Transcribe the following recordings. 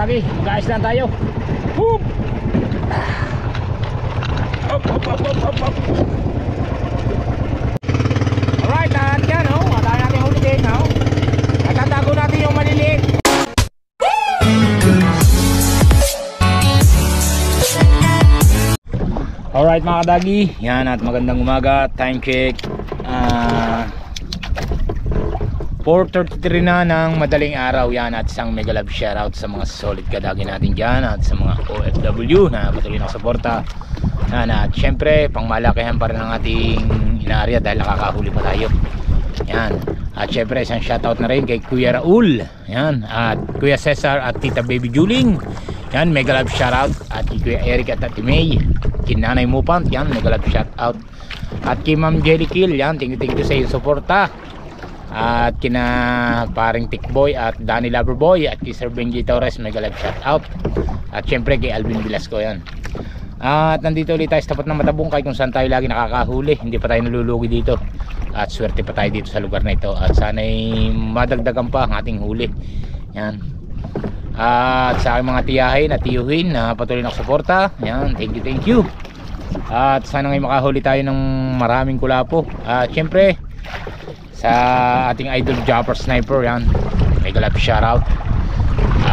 kadagi, mag-aayos lang tayo. Whoop! Up, up, up, up, up, up. Alright, at yan o, matayo natin huli din o. Natatago natin yung maliliit. Alright mga kadagi, yan at magandang umaga. Time check 4:33 na ng madaling araw. Yan at isang mega love shoutout sa mga solid kadagi natin dyan at sa mga OFW na patuloy ng suporta. Yan at syempre pangmalakihan pa rin ang ating inaarya dahil nakakahuli pa tayo. Yan at syempre isang shoutout na rin kay Kuya Raul, yan, at Kuya Cesar at Tita Baby Juling. Yan, mega love shoutout. At kay Kuya Eric at Ate May, Kinanay Mupant, yan, mega love shoutout. At kay Ma'am Jelly Kill, yan, thank you sa iyong suporta. At kina paring Tikboy at Danny Loverboy at kay Sir Benji Torres, mega love shoutout. At syempre kay Alvin Velasco, yan. At nandito ulit tayo sa tapat ng Matabungkay kung saan tayo lagi nakakahuli. Hindi pa tayo nalulugi dito. At swerte pa tayo dito sa lugar na ito. At sana'y madagdagan pa ang ating huli. Yan. At sa aking mga tiyahin at tiyuhin na patuloy na suporta. Yan, thank you. At sana ngayon makahuli tayo ng maraming kulapo. At syempre sa ating idol Jumper Sniper, yan, mega love shoutout.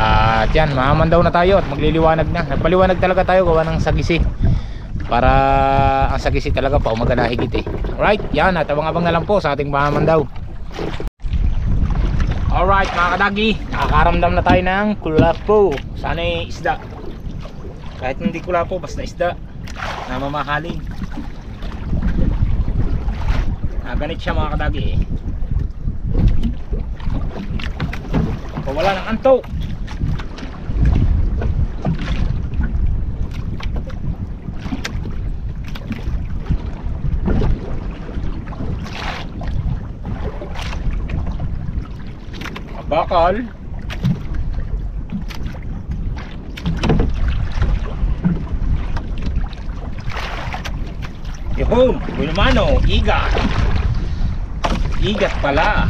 At yan, mamandaw na tayo at magliliwanag na. Nagpaliwanag talaga tayo gawa ng sagisi, para ang sagisi talaga pa umaga na higit eh. Alright, yan, at abang-abang na lang po sa ating mamandaw. Alright mga kadagi, nakakaramdam na tayo ng kulapo. Sana'y isda, kahit hindi kulapo, basta isda na mamahalin. Ganit siya mga kadagi eh. Wala ng anto. Bakal. Yun, Bulmano, igat. Igat pala.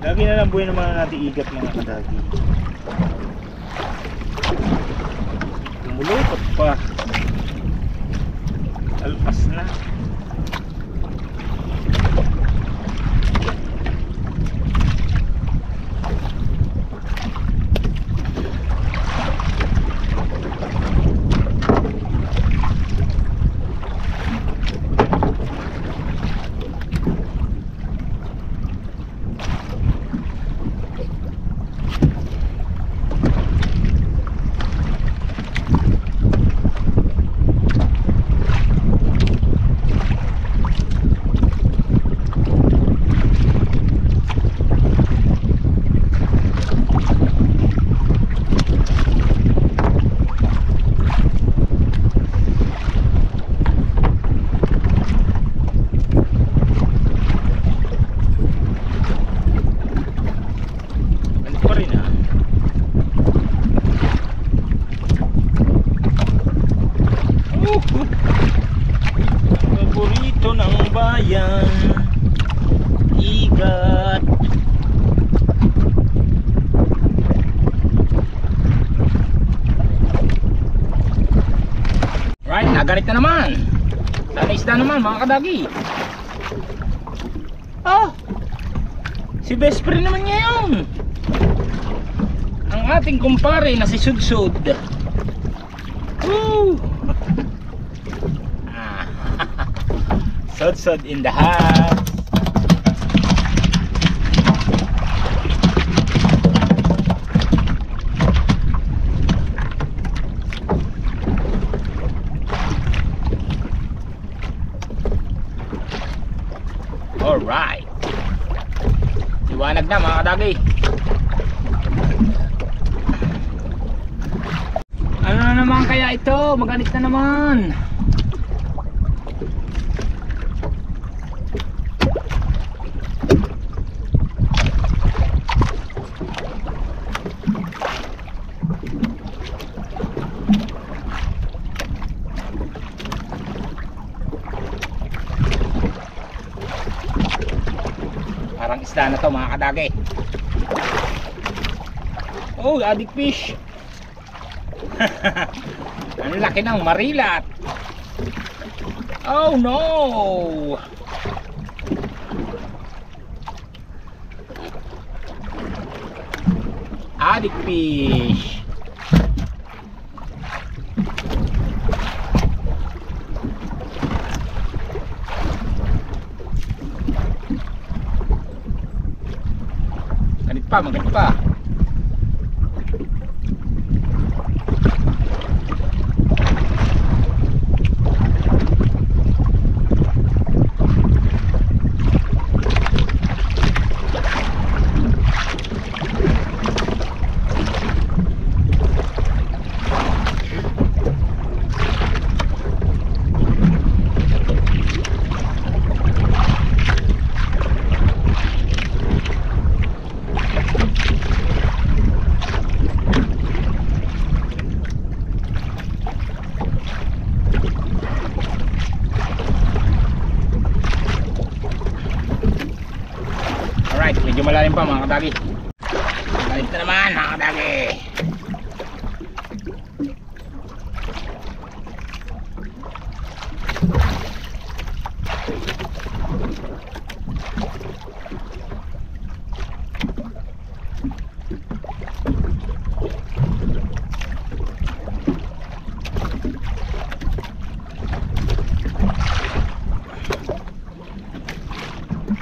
Lagi na lang buhay naman natin igat mga kadagi. Lumulupot pa. Alpas na. Paborito ng bayan, igat. Right, nagarit na naman. Sana isda naman mga kadagi. Oh, si best friend naman ngayon, ang ating kumpare na si Sudsud. Sudsud in the house. Alright, liwanag na mga kadagi. Ano na naman kaya ito? Maganit na naman. isda na to mga kadagi. Oh, adik fish. Ang laki ng marilat. Oh no. Adik fish. Maganit pa. Alright, medyo malalim pa mga kadagi. Malalim na naman mga kadagi.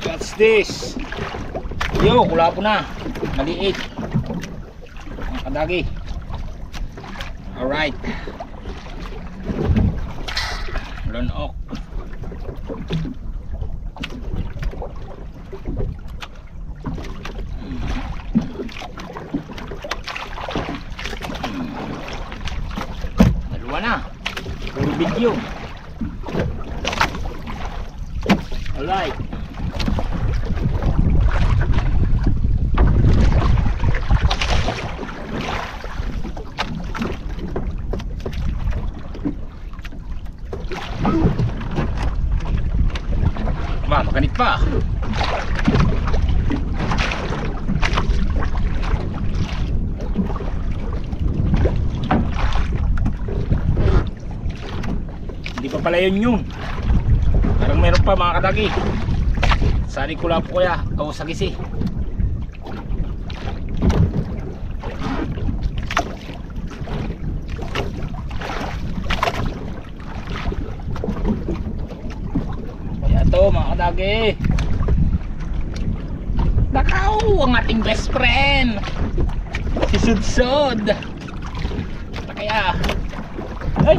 What's this? Yo, kulapo na. Maliit. Ang kadagi. Alright. Lunok. Dalawa na. Puro video. Alright. Maganit pa. Hindi pa pala yun. Parang meron pa mga kadagi. Sari ko lang po kaya. O sagisi. Ito mga kadagi, nakaw ang ating best friend si Sudsod. Kaya ay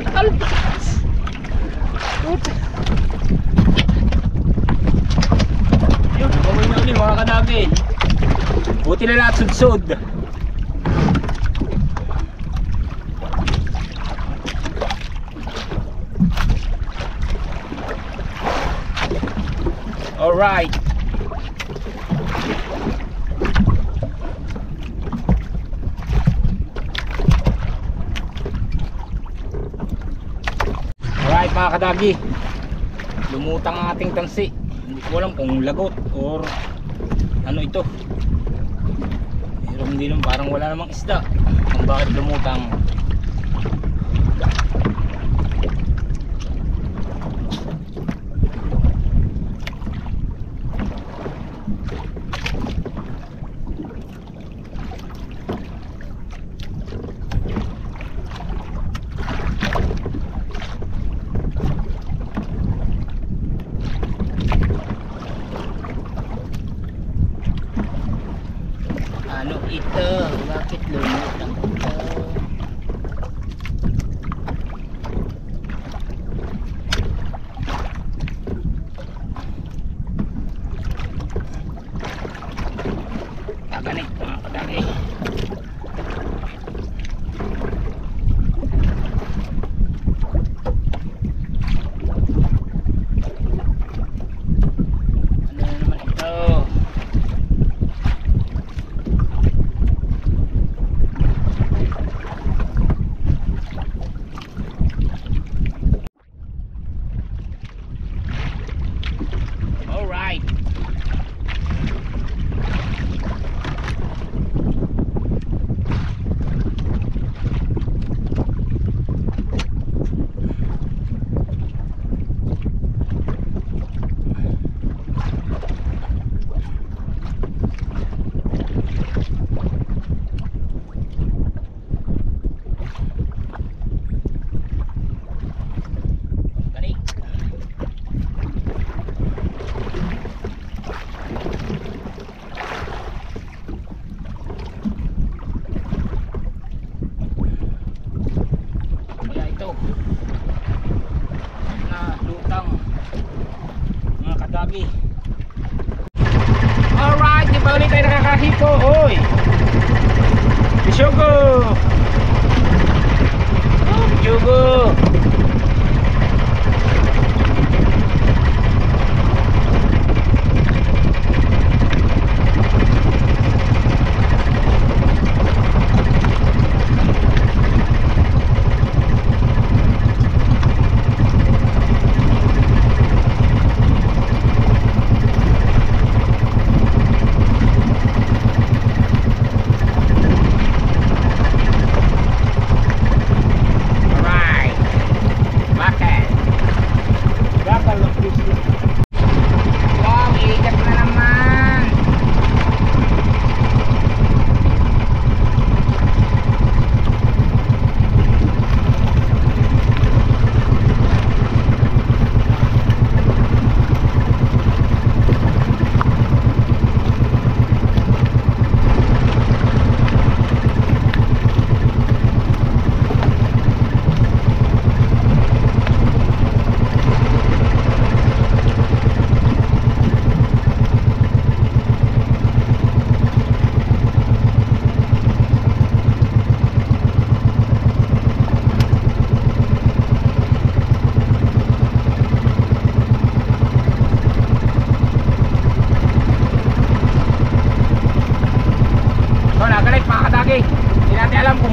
nakalpas. Yun, gawin na ulit mga kadagi. Buti na lahat Sudsod. Alright. Alright mga kadagi, lumutang ang ating tansi. Hindi ko alam kung lagot or ano ito. Pero hindi naman, parang wala namang isda. Kung bakit lumutang. Ano ito? Bakit lumutang ito? Taganit mga kadagi.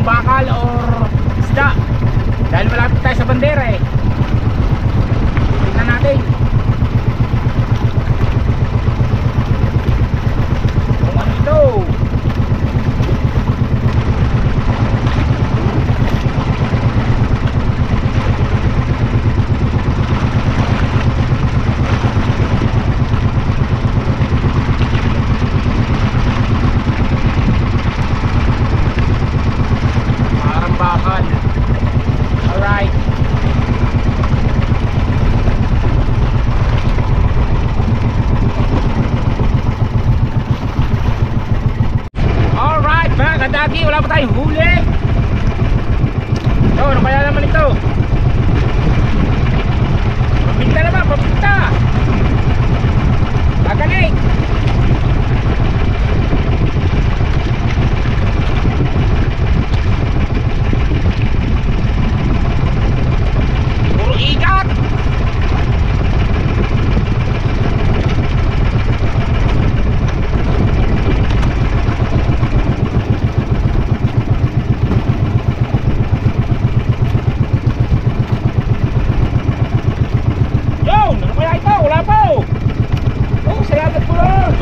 bakal or isda. Dahil malapit tayo sa bandera eh. Tingnan natin kung ano ito. Parang bakal. Alright. Alright mga kadagi, wala pa tayong huli. So, ano kaya naman ito? Papinta naman, papinta. Kagaling. Puro ikat. Yun! Ano kaya ito? Wala po! Oh, salamat po lang!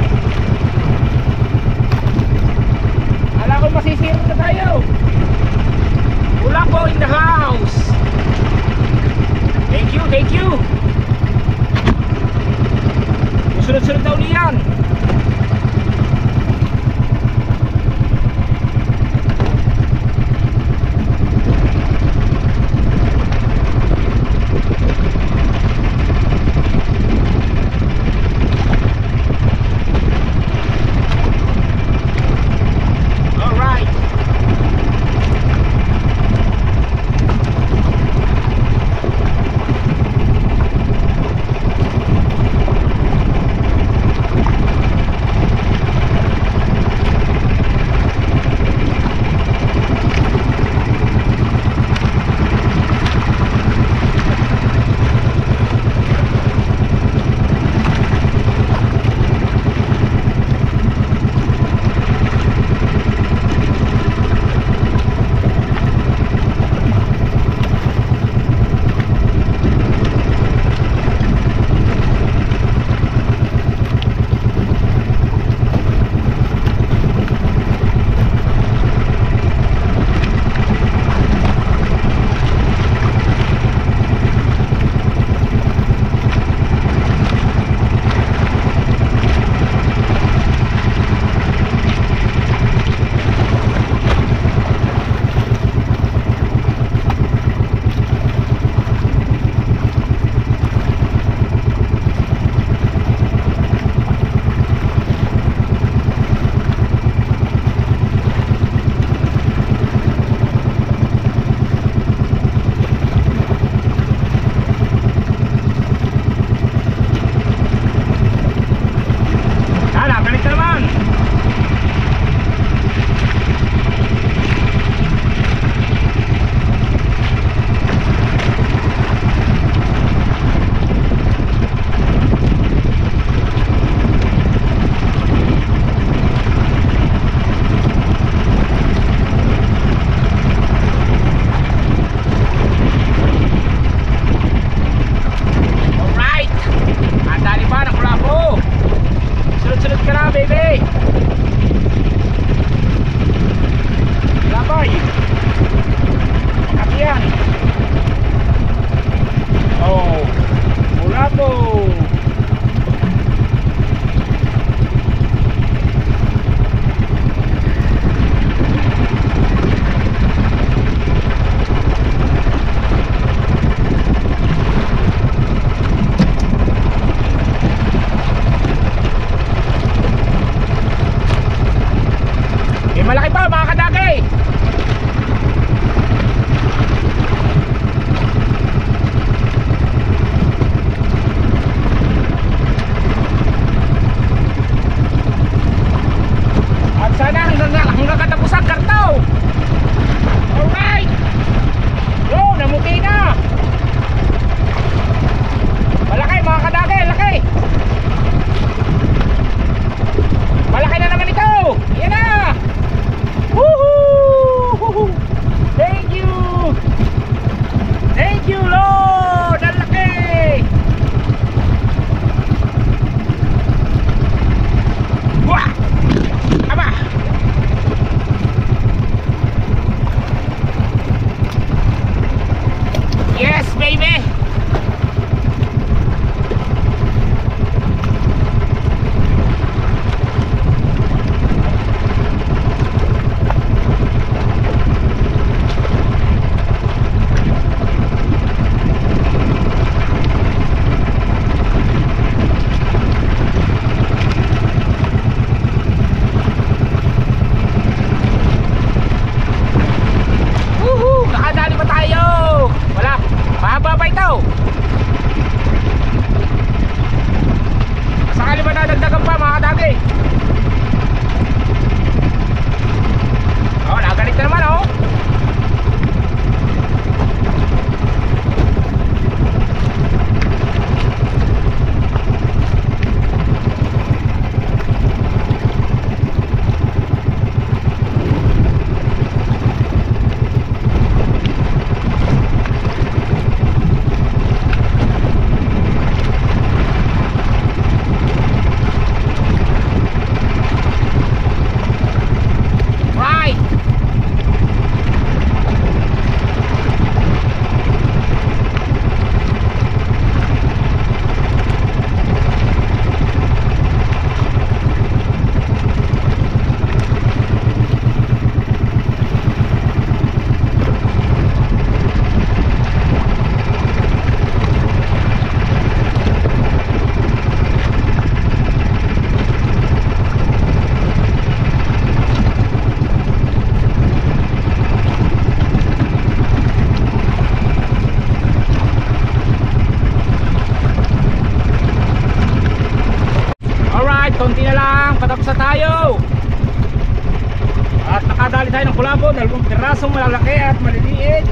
po, dalawang pirasong malalaki at maliliit.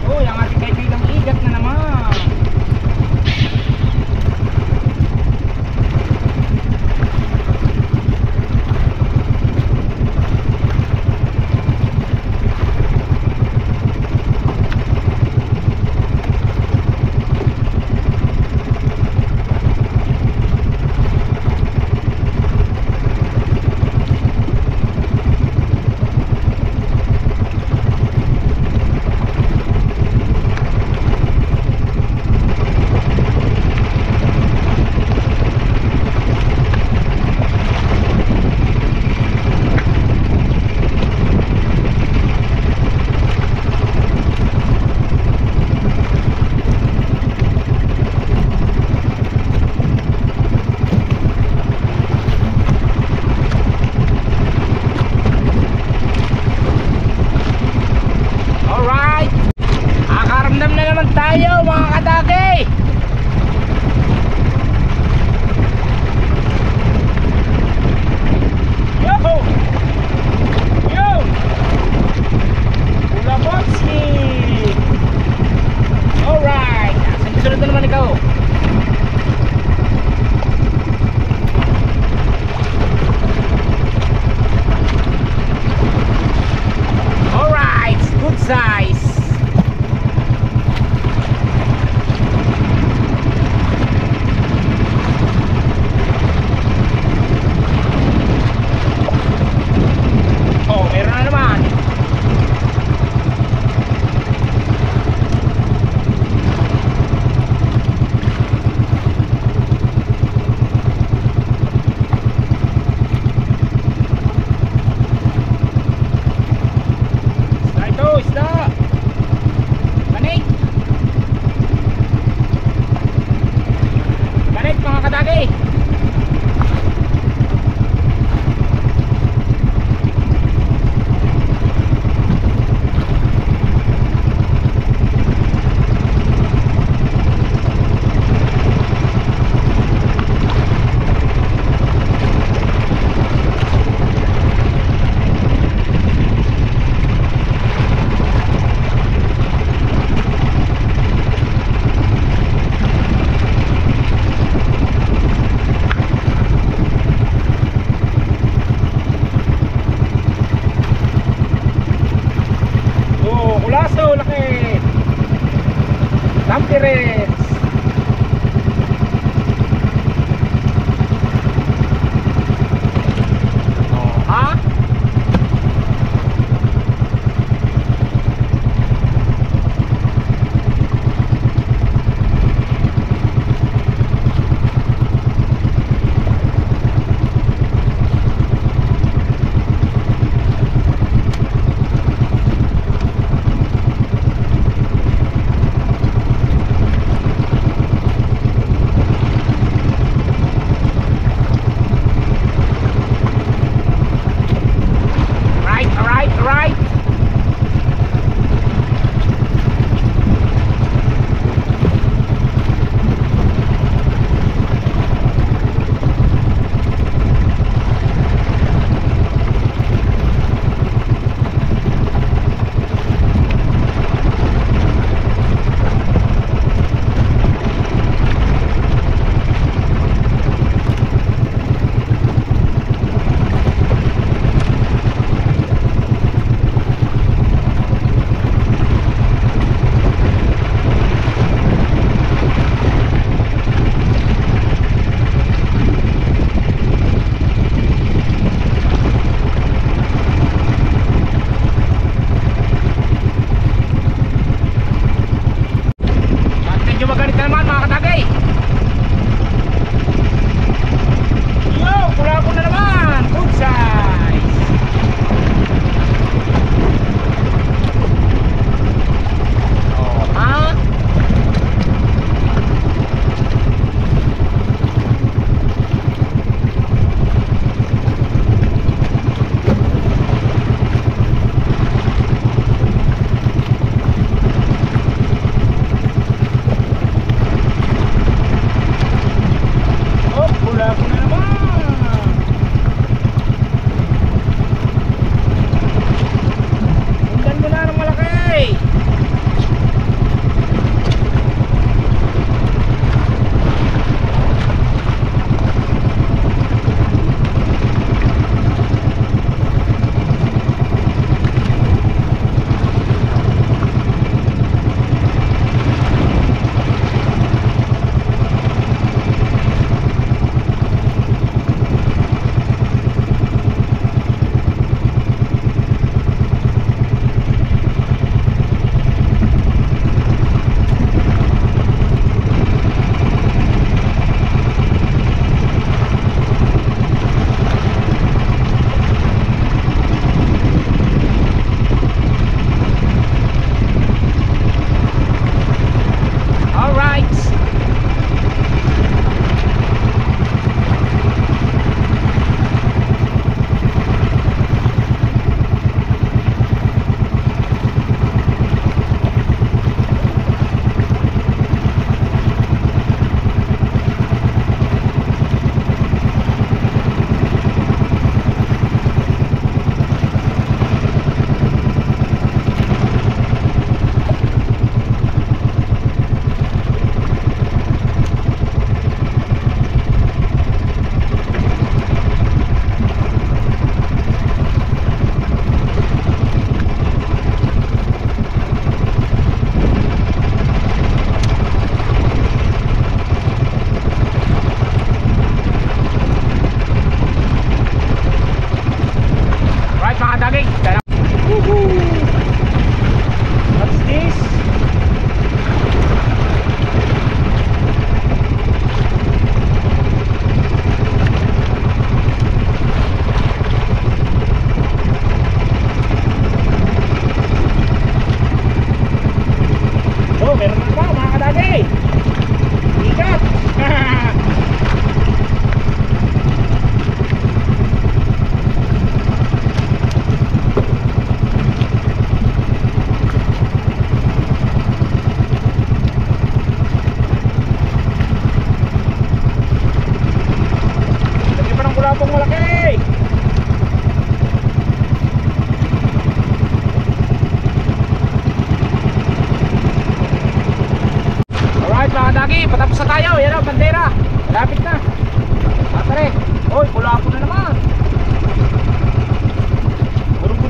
Oh, yung ating kaibigang igat na naman.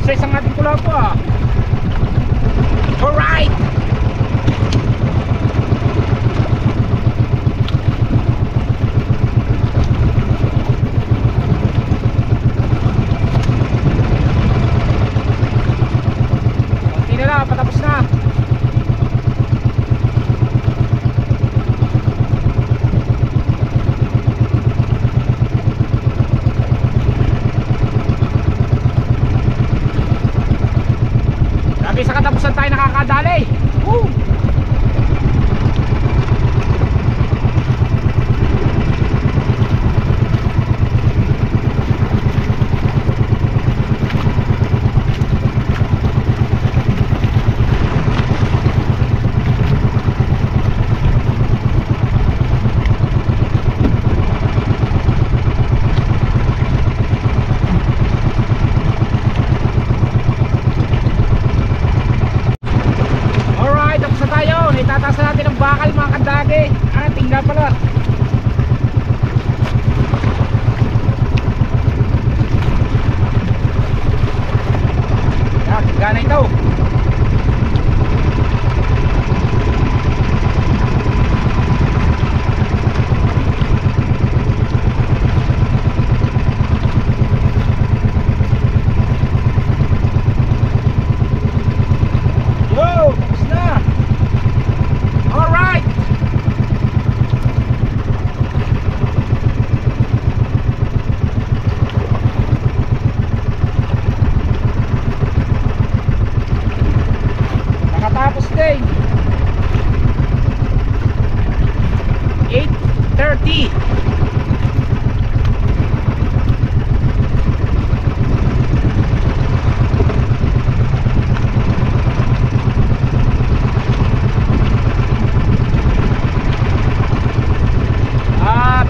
size ang ating kulapo ah. Alright. Konti na lang, patapos na. Sa katapusan tayo nakakadali. Woo! Itataas na natin ang bakal mga kadagi. Ah, tingga pala. Ah, tingga na ito. Tapos din 8:30.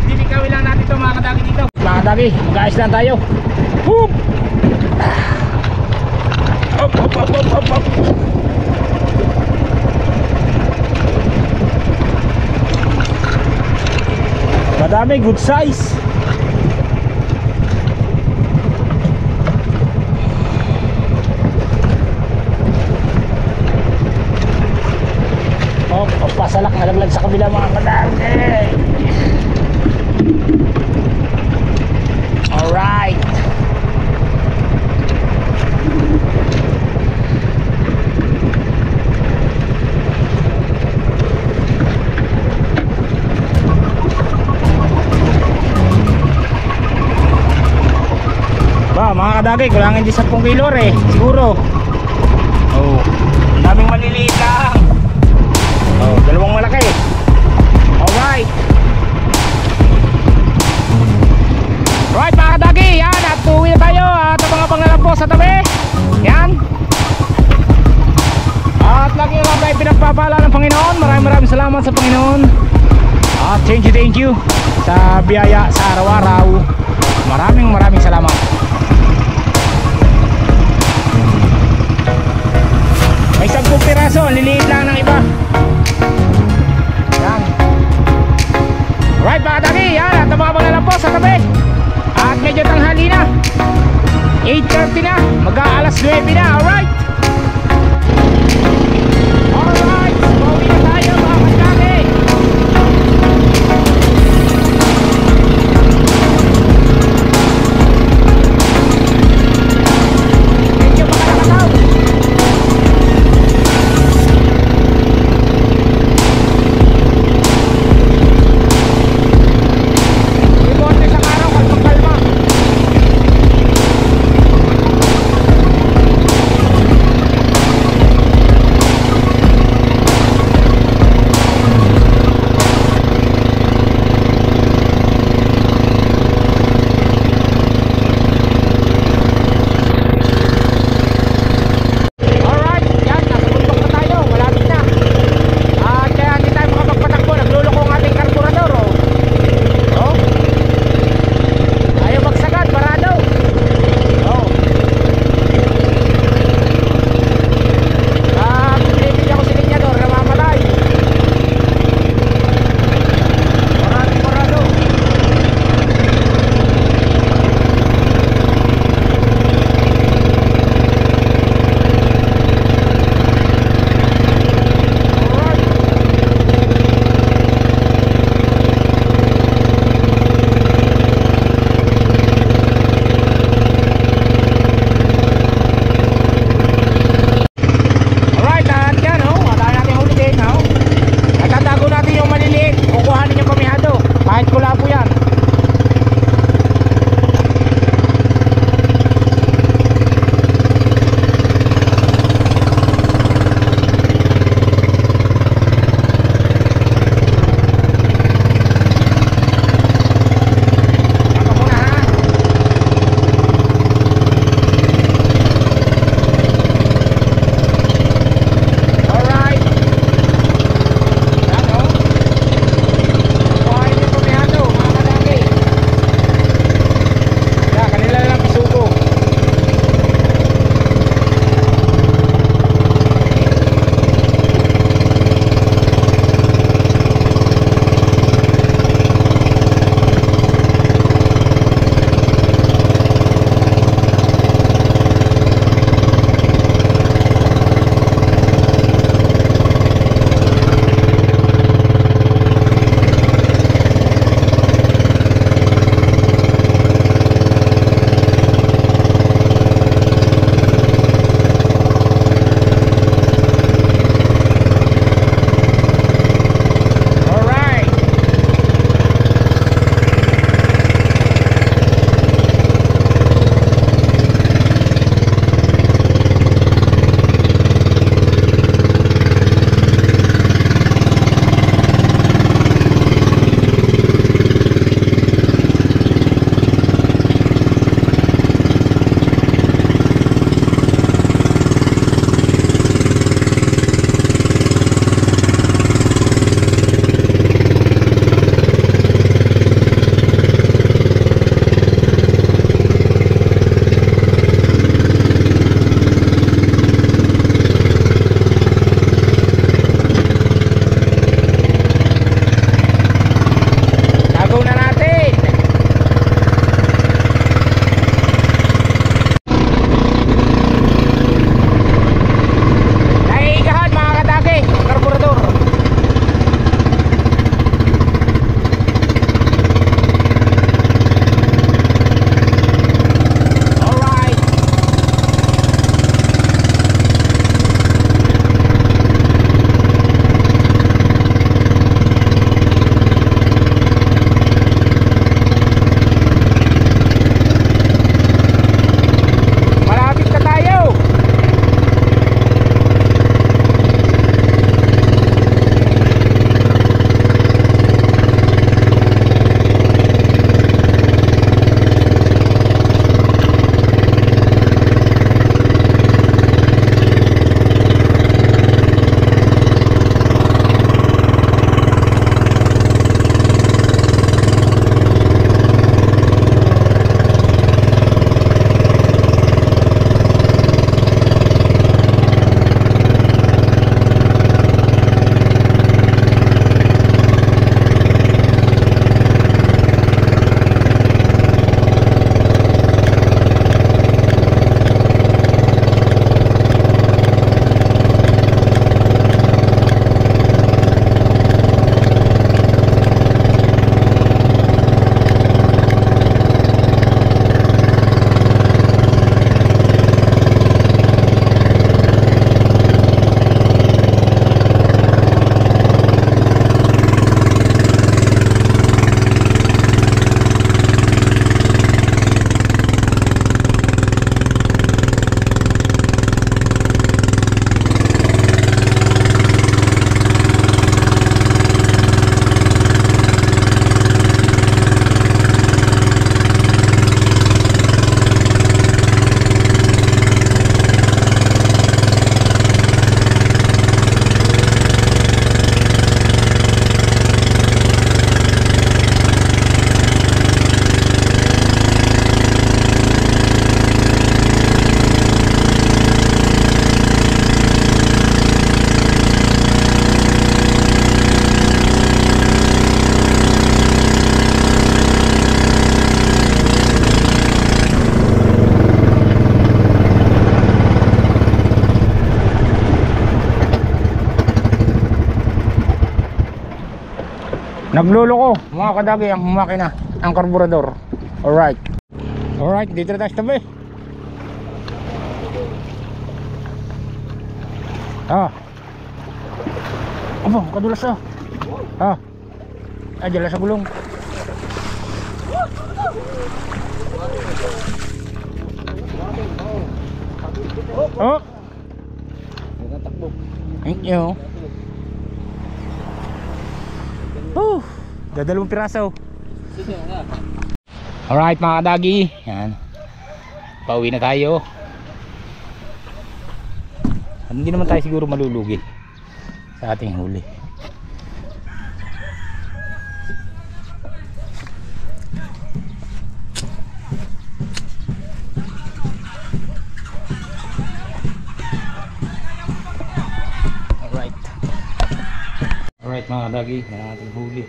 Dinikawin lang natin ito mga kadagi dito. Mga kadagi, mag-aayos lang tayo. Whoop! Hop, hop, hop, hop, hop, hop. Madami, good size. Oh, pasalak na laglag sa kabila mga kadami. Alright. Ba, mga kadagay, kulangan din 10 kilo siguro. Oh, ang daming maliliit lang. Oh, dalawang malaki. Alright. Alright mga kadagay, yan, at uwi na tayo at ang mga panglalampo sa tabi. Yan. At lagi lang tayo pinagpapala ng Panginoon. Maraming salamat sa Panginoon. At thank you sa biyaya sa araw-araw. Maraming salamat. May 10 piraso, liliit lang ng iba. Yan. Alright mga kadagi, yan, at ang mga panglalampo sa tabi. At medyo tanghali na, 8:30 na, mag-aalas 9 na. Alright. Alright, pauwi na tayo mga kadagi. Medyo makalakataw. Nagluloko mga kadagi ang makina, ang karburador. Alright. Alright, dito na tayo sa tabi. Aba, kadulas ah. Ay, dala sa gulong. Oh. Thank you. Dadalawang piraso. Alright mga kadagi, yan. Pauwi na tayo. Hindi naman tayo siguro malulugi sa ating huli. Alright mga kadagi, yan ating huli.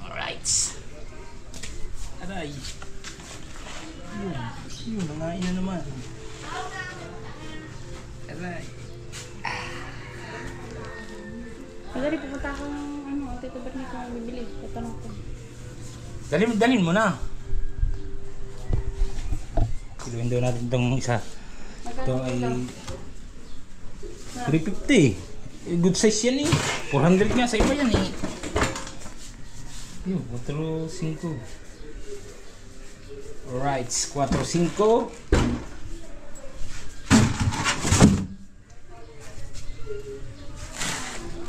Alright. Aray. Yun, nangain na naman. Aray. Madali, pupunta akong Tito Bernie kung bibili. Tatanong ko. Dalhin mo na. Kiluin daw natin itong isa. Ito ay 350. Good size yan eh. 400 nga sa iba yan eh. Yun, 4.5. Alright, 4.5.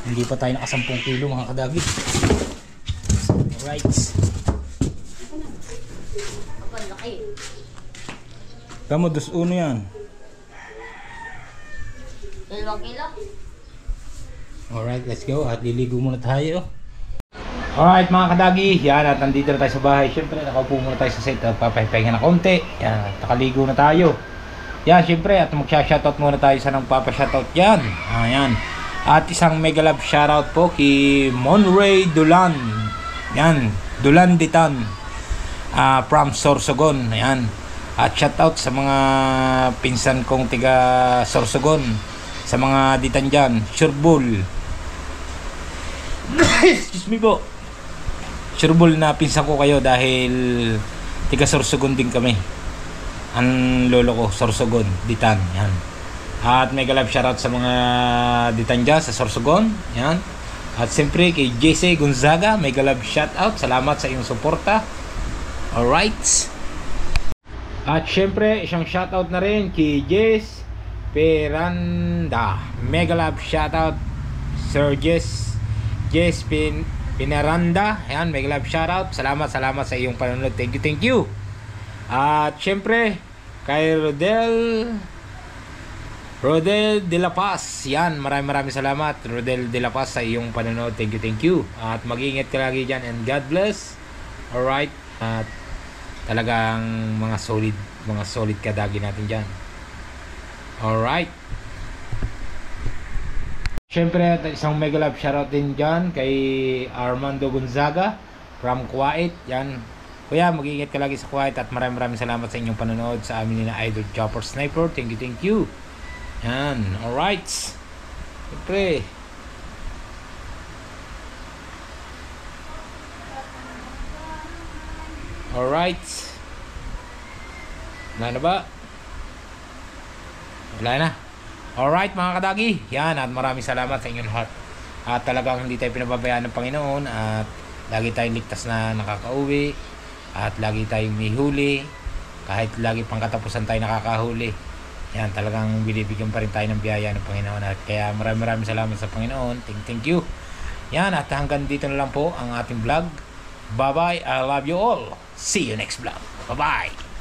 Hindi pa tayo naka 10 kilo mga kadagi. Alright. Kamu, 2.1 yan. 2 kilo? Alright, let's go. At liligo muna tayo. Alright mga kadagi, yan at nandito na tayo sa bahay. Siyempre nakaupo muna tayo sa set at papahinga na konti. Yan, nakaligo na tayo. Yan, siyempre at magsha-shoutout muna tayo sa nang papa-shoutout yan. Ayan. At isang mega love shoutout po kay Monray Dulan. Yan, Dulan Ditan. From Sorsogon. Ayan. At shoutout sa mga pinsan kong tiga Sorsogon. Sa mga ditan dyan. Surebol. Excuse me po. Surebol na pinsan ko kayo dahil tiga Sorsogon din kami. Ang lolo ko, Sorsogon, Ditan. Yan. At mega love shoutout sa mga Ditan dyan sa Sorsogon. Yan. At siyempre kay JC Gonzaga, mega love shoutout. Salamat sa iyong suporta. Alright. At siyempre isang shoutout na rin kay Jess Peranda. Mega love shoutout Sir Jess Pinaranda. Ayan, mega love shoutout. Salamat sa iyong panonood. Thank you. At syempre kay Rodel de la Paz. Yan, maraming salamat Rodel de la Paz sa iyong panonood. Thank you. At mag-iingat ka lagi dyan and God bless. Alright. At talagang mga solid kadagi natin dyan. Alright. Siyempre isang mega love shoutout din dyan kay Armando Gonzaga from Kuwait. Yan. Kuya, mag-iingat ka lagi sa Kuwait at maraming salamat sa inyong panonood sa amin na Idol Chopper Sniper. Thank you. Yan. Alright. Siyempre alright. Wala na ba? Wala na. Alright mga kadagi. Yan, at maraming salamat sa inyong lahat. At talagang hindi tayo pinababayaan ng Panginoon. At lagi tayong ligtas na nakakauwi. At lagi tayong may huli. Kahit lagi pang katapusan tayo nakakahuli. Yan, talagang binibigyan pa rin tayo ng biyaya ng Panginoon. At kaya maraming salamat sa Panginoon. Thank you. Yan, at hanggang dito na lang po ang ating vlog. Bye bye. I love you all. See you next vlog. Bye bye.